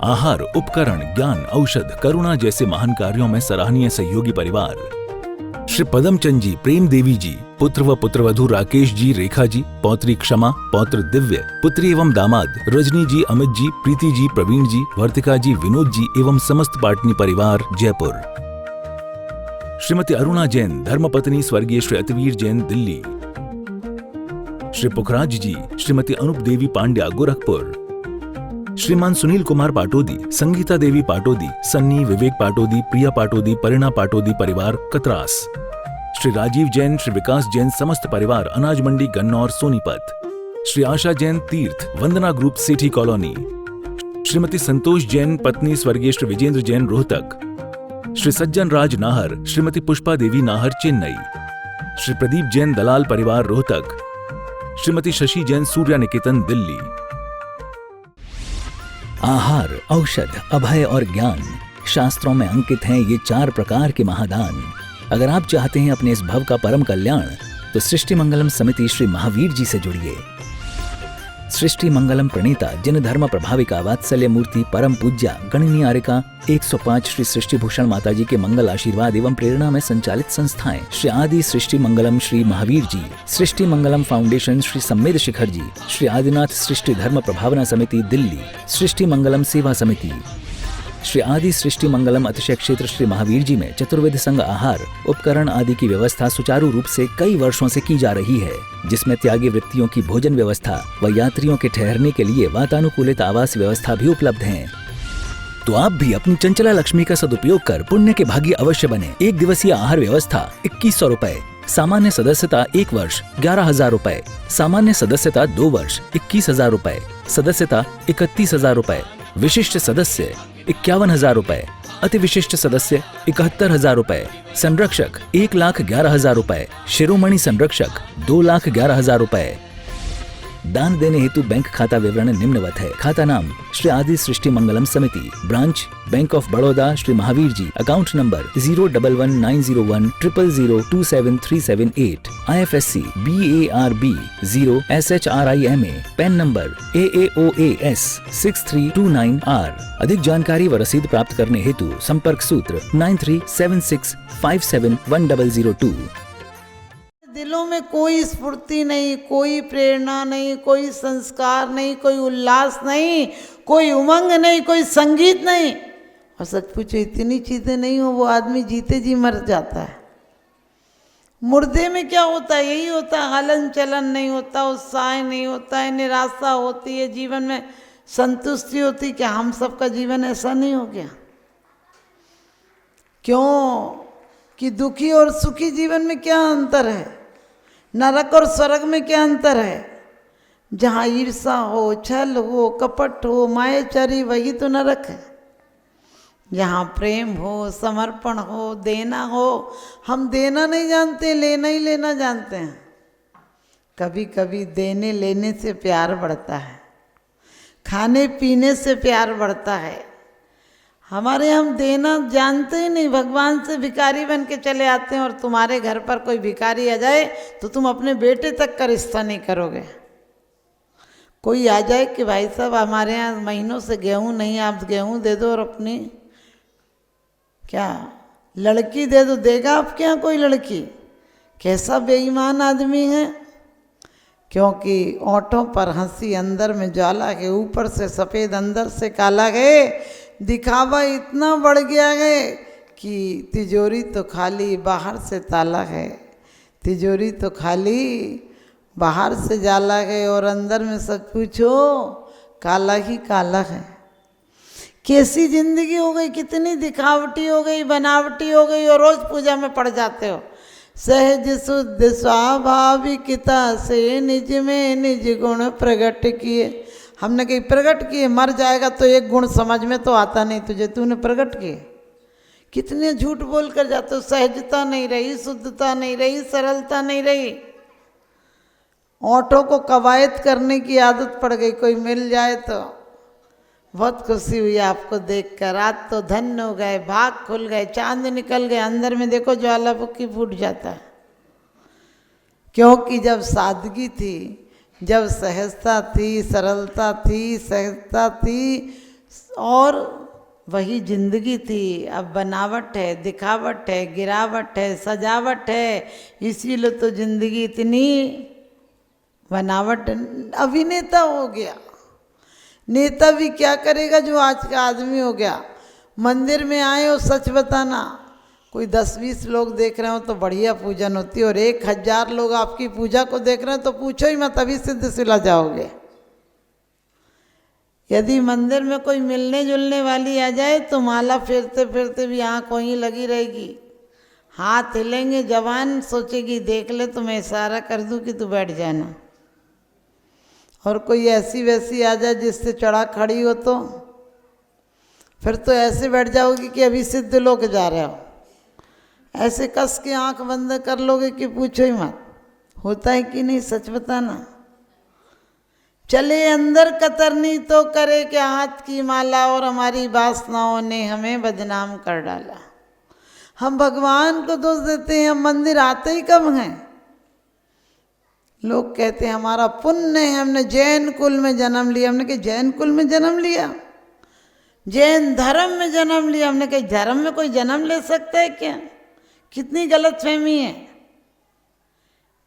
आहार, उपकरण, ज्ञान, औषध, करुणा जैसे महान कार्यों में सराहनीय सहयोगी परिवार। श्री पदमचंद जी, प्रेम देवी जी, पुत्र व पुत्रवधू राकेश जी, रेखा जी, पौत्री क्षमा, पौत्र दिव्य, पुत्री एवं दामाद रजनी जी, अमित जी, प्रीति जी, प्रवीण जी, वर्तिका जी, विनोद जी एवं समस्त पाटनी परिवार, जयपुर। श्रीमती अरुणा जैन, धर्मपत्नी स्वर्गीय श्री अतिवीर जैन, दिल्ली। श्री पुखराज जी, श्रीमती अनूप देवी पांड्या, गोरखपुर। श्रीमान सुनील कुमार पाटोदी, संगीता देवी पाटोदी, सन्नी, विवेक पाटोदी, प्रिया पाटोदी, परिणा पाटोदी परिवार, कतरास। श्री राजीव जैन, श्री विकास जैन, समस्त परिवार, अनाज मंडी, गन्नौर, सोनीपत। श्री आशा जैन, तीर्थ, वंदना ग्रुप, सेठी कॉलोनी। श्रीमती संतोष जैन, पत्नी स्वर्गीय श्री विजेंद्र जैन, रोहतक। श्री सज्जन राज नाहर, श्रीमती पुष्पा देवी नाहर, चेन्नई। श्री प्रदीप जैन, दलाल परिवार, रोहतक। श्रीमती शशि जैन, सूर्या निकेतन, दिल्ली। आहार, औषध, अभय और ज्ञान, शास्त्रों में अंकित हैं ये 4 प्रकार के महादान। अगर आप चाहते हैं अपने इस भव का परम कल्याण, तो सृष्टि मंगलम समिति श्री महावीर जी से जुड़िए। सृष्टि मंगलम प्रणीता, जिन धर्म प्रभाविका, वात्सल्य मूर्ति, परम पूज्या, गणनीयारिका 105 श्री सृष्टि भूषण माता जी के मंगल आशीर्वाद एवं प्रेरणा में संचालित संस्थाएं श्री आदि सृष्टि मंगलम श्री महावीर जी, सृष्टि मंगलम फाउंडेशन श्री सम्मेद शिखर जी, श्री आदिनाथ सृष्टि धर्म प्रभावना समिति, दिल्ली, सृष्टि मंगलम सेवा समिति, श्री आदि सृष्टि मंगलम अतिशय क्षेत्र श्री महावीर जी में चतुर्वेद संघ आहार, उपकरण आदि की व्यवस्था सुचारू रूप से कई वर्षों से की जा रही है, जिसमें त्यागी वृत्तियों की भोजन व्यवस्था व यात्रियों के ठहरने के लिए वातानुकूलित आवास व्यवस्था भी उपलब्ध है। तो आप भी अपनी चंचला लक्ष्मी का सदुपयोग कर पुण्य के भागी अवश्य बने। 1 दिवसीय आहार व्यवस्था 2100 रुपए, सामान्य सदस्यता 1 वर्ष 11,000 रुपए, सामान्य सदस्यता 2 वर्ष 21,000 रुपए, सदस्यता 31,000 रुपए, विशिष्ट सदस्य 51,000 रुपए, अति विशिष्ट सदस्य 71,000 रुपए, संरक्षक 1,11,000 रुपए, शिरोमणि संरक्षक 2,11,000 रुपए। दान देने हेतु बैंक खाता विवरण निम्नवत है। खाता नाम श्री आदि Srishti Mangalam Samiti, branch bank of Baroda Shri Mahavir ji, account number 0119010027378, IFSC BARB 0SHRIMA, PAN number AAOAS 6329R। अधिक जानकारी व रसीद प्राप्त करने हेतु संपर्क सूत्र 9376571002। दिलों में कोई स्फूर्ति नहीं, कोई प्रेरणा नहीं, कोई संस्कार नहीं, कोई उल्लास नहीं, कोई उमंग नहीं, कोई संगीत नहीं। और सच पूछो इतनी चीज़ें नहीं हो, वो आदमी जीते जी मर जाता है। मुर्दे में क्या होता है? यही होता है, हलन चलन नहीं होता, उत्साह नहीं होता है, निराशा होती है, जीवन में संतुष्टि होती। क्या हम सबका जीवन ऐसा नहीं हो गया? क्यों कि दुखी और सुखी जीवन में क्या अंतर है? नरक और स्वर्ग में क्या अंतर है? जहाँ ईर्षा हो, छल हो, कपट हो, मायाचारी, वही तो नरक है। जहाँ प्रेम हो, समर्पण हो, देना हो। हम देना नहीं जानते, लेना ही लेना जानते हैं। कभी कभी देने लेने से प्यार बढ़ता है, खाने पीने से प्यार बढ़ता है। हमारे हम देना जानते ही नहीं, भगवान से भिखारी बन के चले आते हैं। और तुम्हारे घर पर कोई भिखारी आ जाए तो तुम अपने बेटे तक का रिश्ता नहीं करोगे। कोई आ जाए कि भाई साहब हमारे यहाँ महीनों से गेहूँ नहीं, आप गेहूँ दे दो और अपनी क्या लड़की दे दो, देगा आपके यहाँ कोई लड़की? कैसा बेईमान आदमी है। क्योंकि ओंठों पर हंसी, अंदर में ज्वाला है, ऊपर से सफ़ेद अंदर से काला है। दिखावा इतना बढ़ गया है कि तिजोरी तो खाली, बाहर से ताला है। तिजोरी तो खाली, बाहर से जाला है, और अंदर में सच पूछो काला ही काला है। कैसी जिंदगी हो गई, कितनी दिखावटी हो गई, बनावटी हो गई, और रोज़ पूजा में पड़ जाते हो। सहज शुद्ध स्वाभाविकता से निज में निज गुण प्रकट किए। हमने कहीं प्रकट किए, मर जाएगा तो एक गुण समझ में तो आता नहीं तुझे, तूने प्रकट किए। कितने झूठ बोल कर जाते हो। सहजता नहीं रही, शुद्धता नहीं रही, सरलता नहीं रही। ओंठों को कवायद करने की आदत पड़ गई। कोई मिल जाए तो बहुत खुशी हुई आपको देखकर, आज तो धन्य हो गए, भाग खुल गए, चांद निकल गए। अंदर में देखो ज्वालामुखी फूट जाता है। क्योंकि जब सादगी थी, जब सहजता थी, सरलता थी, सहजता थी, और वही जिंदगी थी। अब बनावट है, दिखावट है, गिरावट है, सजावट है, इसीलिए तो जिंदगी इतनी बनावट। अभिनेता हो गया, नेता भी क्या करेगा जो आज का आदमी हो गया। मंदिर में आए हो सच बताना, कोई 10-20 लोग देख रहे हो तो बढ़िया पूजन होती है, और 1000 लोग आपकी पूजा को देख रहे हैं तो पूछो ही मत, अभी सिद्ध सिला जाओगे। यदि मंदिर में कोई मिलने जुलने वाली आ जाए तो माला फेरते फेरते भी आँख वहीं लगी रहेगी, हाथ हिलेंगे, जवान सोचेगी देख ले तो मैं इशारा कर दूं कि तू बैठ जाना। और कोई ऐसी वैसी आ जाए जिससे चढ़ा खड़ी हो तो फिर तो ऐसे बैठ जाओगी कि अभी सिद्ध लोग जा रहे हो, ऐसे कस के आँख बंद कर लोगे कि पूछो ही मत। होता है कि नहीं, सच बताना। चले अंदर कतरनी तो करे क्या हाथ की माला, और हमारी वासनाओं ने हमें बदनाम कर डाला। हम भगवान को दोष देते हैं, हम मंदिर आते ही कम हैं। लोग कहते हैं हमारा पुण्य है, हमने जैन कुल में जन्म लिया। हमने कहा जैन कुल में जन्म लिया, जैन धर्म में जन्म लिया। हमने कहा धर्म में कोई जन्म ले सकता है क्या? कितनी गलतफहमी है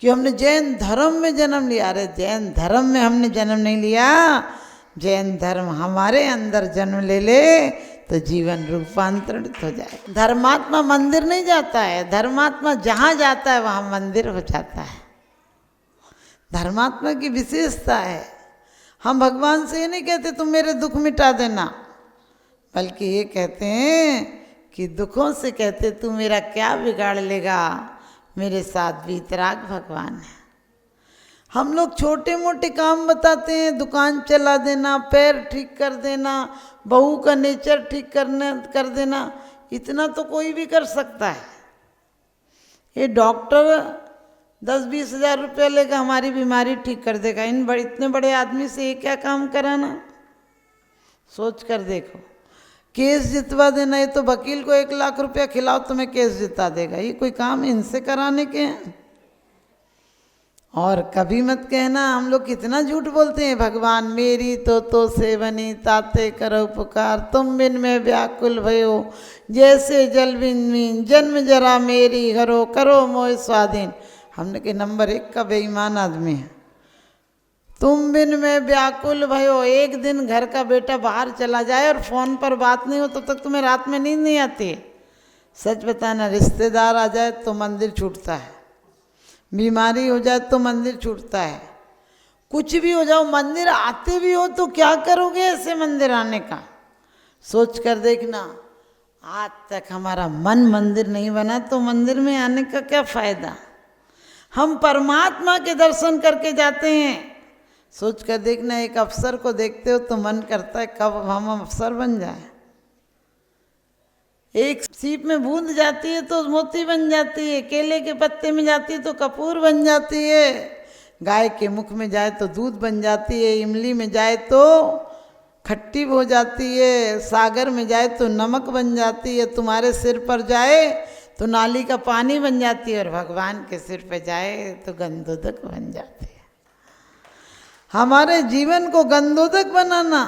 कि हमने जैन धर्म में जन्म लिया। अरे जैन धर्म में हमने जन्म नहीं लिया, जैन धर्म हमारे अंदर जन्म ले ले तो जीवन रूपांतरित हो जाए। धर्मात्मा मंदिर नहीं जाता है, धर्मात्मा जहाँ जाता है वहाँ मंदिर हो जाता है। धर्मात्मा की विशेषता है। हम भगवान से ये नहीं कहते तुम मेरे दुख मिटा देना, बल्कि ये कहते हैं कि दुखों से कहते तू मेरा क्या बिगाड़ लेगा, मेरे साथ वीतराग भगवान है। हम लोग छोटे मोटे काम बताते हैं, दुकान चला देना, पैर ठीक कर देना, बहू का नेचर ठीक कर देना, इतना तो कोई भी कर सकता है। ये डॉक्टर 10-20 हज़ार रुपया लेकर हमारी बीमारी ठीक कर देगा। इतने बड़े आदमी से ये क्या काम कराना, सोच कर देखो। केस जितवा देना, ये तो वकील को 1 लाख रुपया खिलाओ तुम्हें केस जिता देगा, ये कोई काम इनसे कराने के हैं? और कभी मत कहना, हम लोग कितना झूठ बोलते हैं, भगवान मेरी तो सेवनी ताते करो पुकार, तुम बिन में व्याकुल भयो, जैसे जल बिन जन्म जरा मेरी हरो, करो मोह स्वाधीन। हमने के नंबर 1 का बेईमान आदमी है। तुम बिन में व्याकुल भयो, एक दिन घर का बेटा बाहर चला जाए और फ़ोन पर बात नहीं हो तब तक तुम्हें रात में नींद नहीं आती है। सच बताना, रिश्तेदार आ जाए तो मंदिर छूटता है, बीमारी हो जाए तो मंदिर छूटता है, कुछ भी हो जाओ मंदिर आते भी हो तो क्या करोगे ऐसे मंदिर आने का? सोच कर देखना। आज तक हमारा मन मंदिर नहीं बना तो मंदिर में आने का क्या फ़ायदा? हम परमात्मा के दर्शन करके जाते हैं। सोच कर देखना, एक अफसर को देखते हो तो मन करता है कब हम अफसर बन जाए। एक सीप में बूंद जाती है तो मोती बन जाती है, केले के पत्ते में जाती है तो कपूर बन जाती है, गाय के मुख में जाए तो दूध बन जाती है, इमली में जाए तो खट्टी हो जाती है, सागर में जाए तो नमक बन जाती है, तुम्हारे सिर पर जाए तो नाली का पानी बन जाती है, और भगवान के सिर पर जाए तो गंधोदक बन जाती है। हमारे जीवन को गंधोदक बनाना,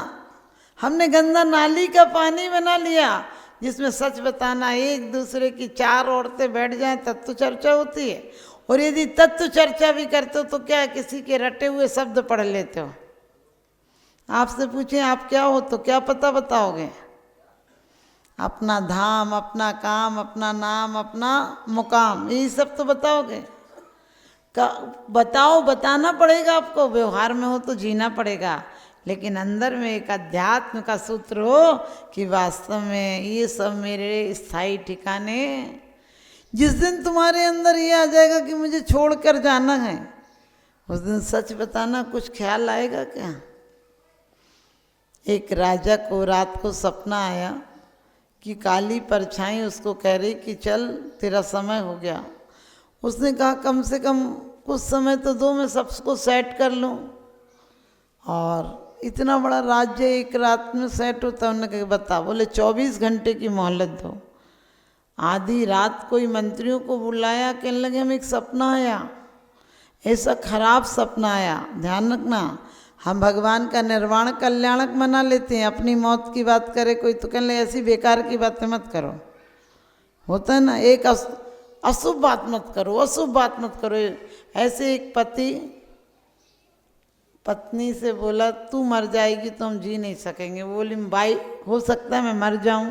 हमने गंदा नाली का पानी बना लिया, जिसमें सच बताना एक दूसरे की 4 औरतें बैठ जाएं तत्व चर्चा होती है। और यदि तत्व चर्चा भी करते हो तो क्या किसी के रटे हुए शब्द पढ़ लेते हो? आपसे पूछें आप क्या हो तो क्या पता बताओगे? अपना धाम, अपना काम, अपना नाम, अपना मुकाम, यही सब तो बताओगे? बताओ, बताना पड़ेगा आपको। व्यवहार में हो तो जीना पड़ेगा, लेकिन अंदर में एक अध्यात्म का सूत्र हो कि वास्तव में ये सब मेरे स्थायी ठिकाने। जिस दिन तुम्हारे अंदर ये आ जाएगा कि मुझे छोड़कर जाना है, उस दिन सच बताना कुछ ख्याल आएगा क्या? एक राजा को रात को सपना आया कि काली परछाई उसको कह रही कि चल तेरा समय हो गया। उसने कहा कम से कम कुछ समय तो दो, मैं सबको सेट कर लूँ। और इतना बड़ा राज्य एक रात में सेट होता है? उन्होंने कहा बता। बोले 24 घंटे की मोहलत दो। आधी रात कोई मंत्रियों को बुलाया, कहने लगे हमें एक सपना आया, ऐसा खराब सपना आया, ध्यान रखना, हम भगवान का निर्वाण कल्याणक मना लेते हैं, अपनी मौत की बात करे कोई तो कहने ऐसी बेकार की बातें मत करो। होता है ना, एक अशुभ बात मत करो, अशुभ बात मत करो। ऐसे एक पति पत्नी से बोला तू मर जाएगी तो हम जी नहीं सकेंगे। बोली भाई हो सकता है मैं मर जाऊं।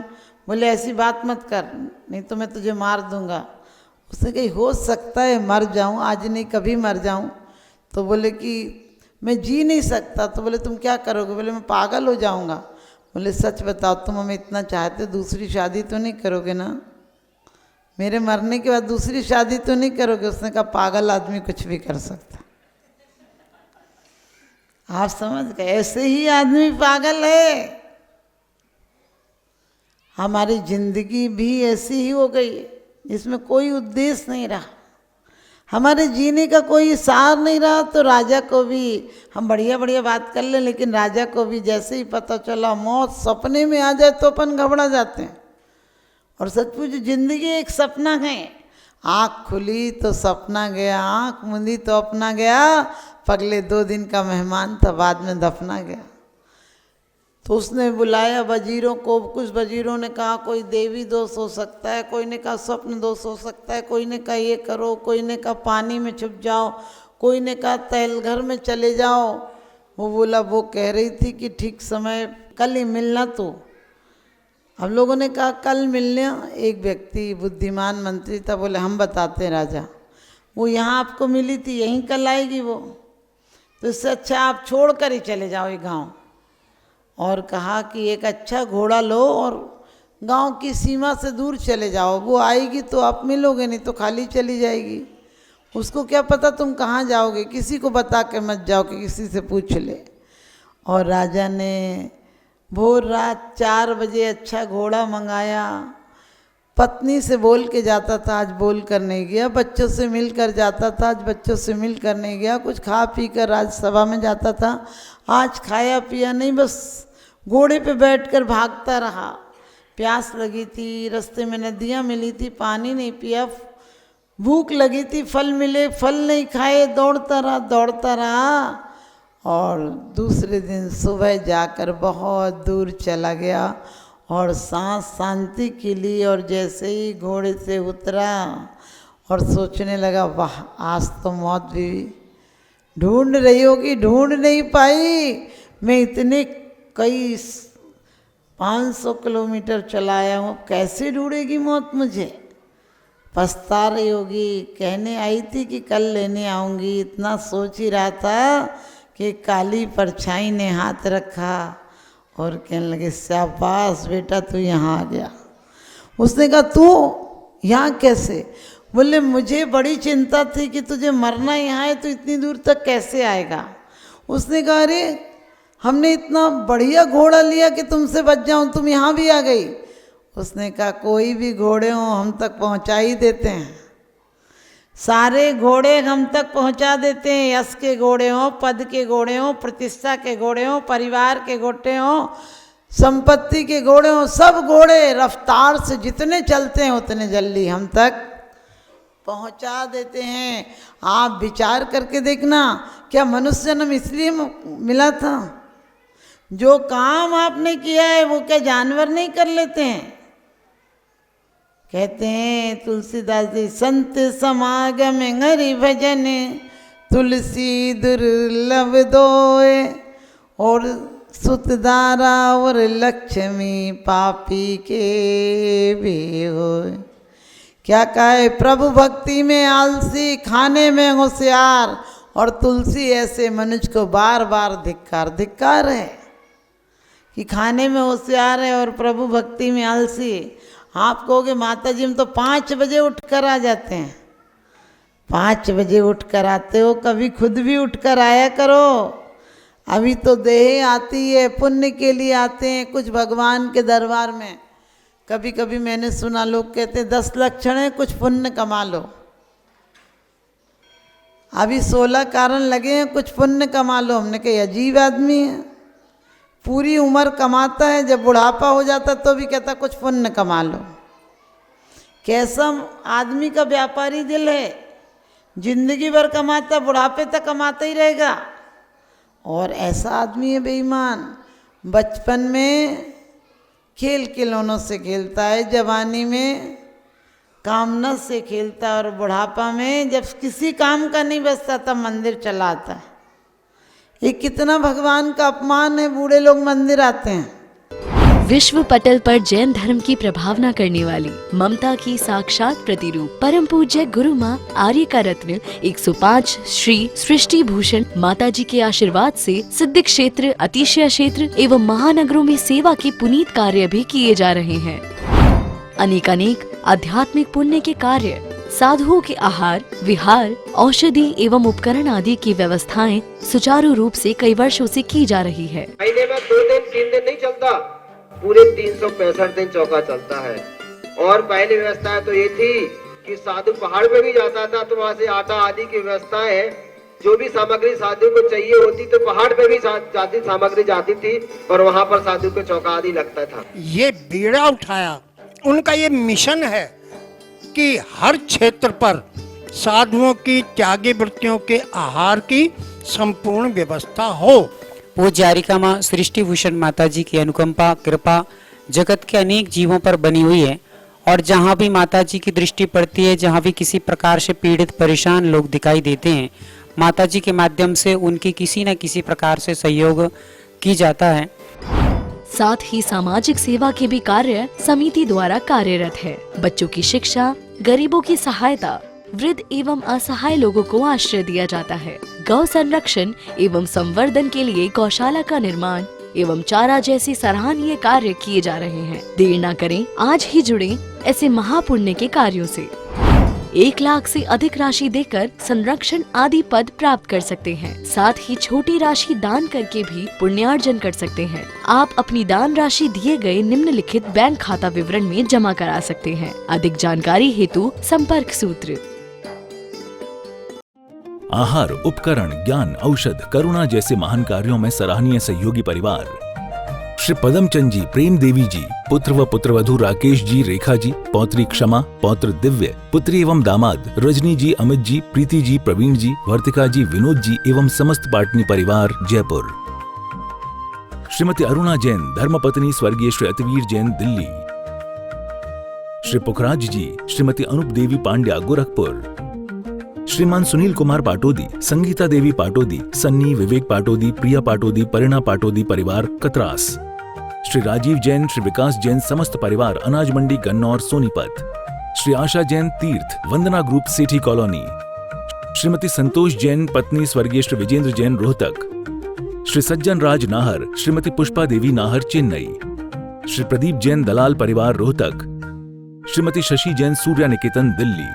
बोले ऐसी बात मत कर, नहीं तो मैं तुझे मार दूंगा। उसने कही हो सकता है मर जाऊं, आज नहीं कभी मर जाऊं। तो बोले कि मैं जी नहीं सकता। तो बोले तुम क्या करोगे? बोले मैं पागल हो जाऊंगा। बोले सच बताओ तुम हमें इतना चाहते दूसरी शादी तो नहीं करोगे ना? मेरे मरने के बाद दूसरी शादी तो नहीं करोगे? उसने कहा पागल आदमी कुछ भी कर सकता। आप समझ गए, ऐसे ही आदमी पागल है। हमारी जिंदगी भी ऐसी ही हो गई है, इसमें कोई उद्देश्य नहीं रहा, हमारे जीने का कोई सार नहीं रहा। तो राजा को भी हम बढ़िया बढ़िया बात कर लें, लेकिन राजा को भी जैसे ही पता चला मौत सपने में आ जाए तो अपन घबरा जाते हैं। और सचमुच जिंदगी एक सपना है, आँख खुली तो सपना गया, आँख मूंदी तो अपना गया। पगले 2 दिन का मेहमान था, बाद में दफना गया। तो उसने बुलाया वजीरों को, कुछ वजीरों ने कहा कोई देवी दोष हो सकता है, कोई ने कहा स्वप्न दोष हो सकता है, कोई ने कहा ये करो, कोई ने कहा पानी में छुप जाओ, कोई ने कहा तहलघर में चले जाओ। वो बोला वो कह रही थी कि ठीक समय कल ही मिलना। तो हम लोगों ने कहा कल मिलने। एक व्यक्ति बुद्धिमान मंत्री था, बोले हम बताते हैं राजा, वो यहाँ आपको मिली थी, यहीं कल आएगी वो, तो इससे अच्छा आप छोड़ कर ही चले जाओ ये गाँव। और कहा कि एक अच्छा घोड़ा लो और गांव की सीमा से दूर चले जाओ, वो आएगी तो आप मिलोगे, नहीं तो खाली चली जाएगी। उसको क्या पता तुम कहाँ जाओगे, किसी को बता के मत जाओ कि किसी से पूछ ले। और राजा ने भोर रात 4 बजे अच्छा घोड़ा मंगाया। पत्नी से बोल के जाता था, आज बोल कर नहीं गया। बच्चों से मिल कर जाता था, आज बच्चों से मिल कर नहीं गया। कुछ खा पी कर राज्यसभा में जाता था, आज खाया पिया नहीं, बस घोड़े पे बैठकर भागता रहा। प्यास लगी थी, रास्ते में नदियाँ मिली थी, पानी नहीं पिया। भूख लगी थी, फल मिले, फल नहीं खाए, दौड़ता रहा। और दूसरे दिन सुबह जाकर बहुत दूर चला गया और सांस शांति के लिए। और जैसे ही घोड़े से उतरा और सोचने लगा वाह आज तो मौत भी ढूंढ रही होगी, ढूंढ नहीं पाई। मैं इतने कई 500 किलोमीटर चलाया हूँ, कैसे ढूंढेगी मौत मुझे? पछता रही होगी, कहने आई थी कि कल लेने आऊँगी। इतना सोच ही रहा था कि काली परछाई ने हाथ रखा और कहने लगे शाबाश बेटा तू यहाँ आ गया। उसने कहा तू यहाँ कैसे? बोले मुझे बड़ी चिंता थी कि तुझे मरना यहाँ है तो इतनी दूर तक कैसे आएगा। उसने कहा अरे हमने इतना बढ़िया घोड़ा लिया कि तुमसे बच जाऊँ, तुम यहाँ भी आ गई। उसने कहा कोई भी घोड़े हों हम तक पहुँचा ही देते हैं, सारे घोड़े हम तक पहुंचा देते हैं। यश के घोड़े हों, पद के घोड़े हों, प्रतिष्ठा के घोड़े हों, परिवार के घोड़े हों, संपत्ति के घोड़े हों, सब घोड़े रफ्तार से जितने चलते हैं उतने जल्दी हम तक पहुंचा देते हैं। आप विचार करके देखना, क्या मनुष्य जन्म इसलिए मिला था? जो काम आपने किया है वो क्या जानवर नहीं कर लेते हैं? कहते हैं तुलसीदास जी संत समागम हरि भजन तुलसी दुर्लभ दोए और सुतदारा और लक्ष्मी पापी के भी होए। क्या कहे प्रभु भक्ति में आलसी, खाने में होशियार, और तुलसी ऐसे मनुष्य को बार बार धिक्कार है कि खाने में होशियार है और प्रभु भक्ति में आलसी। आप कहोगे माता जी हम तो 5 बजे उठकर आ जाते हैं। 5 बजे उठकर आते हो, कभी खुद भी उठकर आया करो। अभी तो देह आती है, पुण्य के लिए आते हैं कुछ भगवान के दरबार में। कभी कभी मैंने सुना लोग कहते हैं 10 लक्षण है कुछ पुण्य कमा लो। अभी 16 कारण लगे हैं कुछ पुण्य कमा लो। हमने कहा अजीब आदमी है, पूरी उम्र कमाता है, जब बुढ़ापा हो जाता तो भी कहता कुछ पुण्य कमा लो। कैसा आदमी का व्यापारी दिल है, जिंदगी भर कमाता, बुढ़ापे तक कमाता ही रहेगा। और ऐसा आदमी है बेईमान, बचपन में खेल खिलौनों से खेलता है, जवानी में कामना से खेलता है, और बुढ़ापा में जब किसी काम का नहीं बचता तब मंदिर चला आता है। ये कितना भगवान का अपमान है, बूढ़े लोग मंदिर आते हैं। विश्व पटल पर जैन धर्म की प्रभावना करने वाली ममता की साक्षात प्रतिरूप परम पूज्य गुरु माँ आर्य का रत्न 105 श्री सृष्टि भूषण माता जी के आशीर्वाद से सिद्धि क्षेत्र, अतिशय क्षेत्र एवं महानगरों में सेवा के पुनीत कार्य भी किए जा रहे हैं। अनेक आध्यात्मिक पुण्य के कार्य, साधुओं के आहार, विहार, औषधि एवं उपकरण आदि की व्यवस्थाएं सुचारू रूप से कई वर्षों से की जा रही है। महीने में 2 दिन 3 दिन नहीं चलता, पूरे 365 दिन चौका चलता है। और पहली व्यवस्था तो ये थी कि साधु पहाड़ पे भी जाता था तो वहाँ से आटा आदि की व्यवस्था है, जो भी सामग्री साधु को चाहिए होती तो पहाड़ पे भी जाती सामग्री जाती थी और वहाँ पर साधु को चौका आदि लगता था। ये बीड़ा उठाया, उनका ये मिशन है कि हर क्षेत्र पर साधुओं की त्यागी वृत्तियों के आहार की संपूर्ण व्यवस्था हो। पूज्य आर्यिका माँ सृष्टि भूषण माता जी की अनुकंपा कृपा जगत के अनेक जीवों पर बनी हुई है, और जहाँ भी माता जी की दृष्टि पड़ती है, जहाँ भी किसी प्रकार से पीड़ित परेशान लोग दिखाई देते हैं, माता जी के माध्यम से उनकी किसी न किसी प्रकार से सहयोग की जाता है। साथ ही सामाजिक सेवा के भी कार्य समिति द्वारा कार्यरत है। बच्चों की शिक्षा, गरीबों की सहायता, वृद्ध एवं असहाय लोगों को आश्रय दिया जाता है। गौ संरक्षण एवं संवर्धन के लिए गौशाला का निर्माण एवं चारा जैसे सराहनीय कार्य किए जा रहे हैं। देर न करें, आज ही जुड़े ऐसे महापुण्य के कार्यों से। 1 लाख से अधिक राशि देकर संरक्षण आदि पद प्राप्त कर सकते हैं। साथ ही छोटी राशि दान करके भी पुण्यार्जन कर सकते हैं। आप अपनी दान राशि दिए गए निम्नलिखित बैंक खाता विवरण में जमा करा सकते हैं। अधिक जानकारी हेतु संपर्क सूत्र। आहार, उपकरण, ज्ञान, औषध, करुणा जैसे महान कार्यों में सराहनीय सहयोगी परिवार श्री पदमचंद जी, प्रेम देवी जी, पुत्र व पुत्रवधू राकेश जी, रेखा जी, पौत्री क्षमा, पौत्र दिव्य, पुत्री एवं दामाद रजनी जी, अमित जी, प्रीति जी, प्रवीण जी, वर्तिका जी, विनोद जी एवं समस्त पाटनी परिवार जयपुर। श्रीमती अरुणा जैन, धर्मपत्नी स्वर्गीय श्री अतिवीर जैन, दिल्ली। श्री पुखराज जी, श्रीमती अनूप देवी पांड्या, गोरखपुर। श्रीमान सुनील कुमार पाटोदी, संगीता देवी पाटोदी, सन्नी, विवेक पाटोदी, प्रिया पाटोदी, परिणा पाटोदी परिवार कतरास। श्री राजीव जैन, श्री विकास जैन, समस्त परिवार अनाज मंडी गन्नौर सोनीपत। श्री आशा जैन, तीर्थ, वंदना ग्रुप, सेठी कॉलोनी। श्रीमती संतोष जैन, पत्नी स्वर्गीय श्री विजेंद्र जैन, रोहतक। श्री सज्जन राज नाहर, श्रीमती पुष्पा देवी नाहर, चेन्नई। श्री प्रदीप जैन, दलाल परिवार, रोहतक। श्रीमती शशि जैन, सूर्या निकेतन, दिल्ली।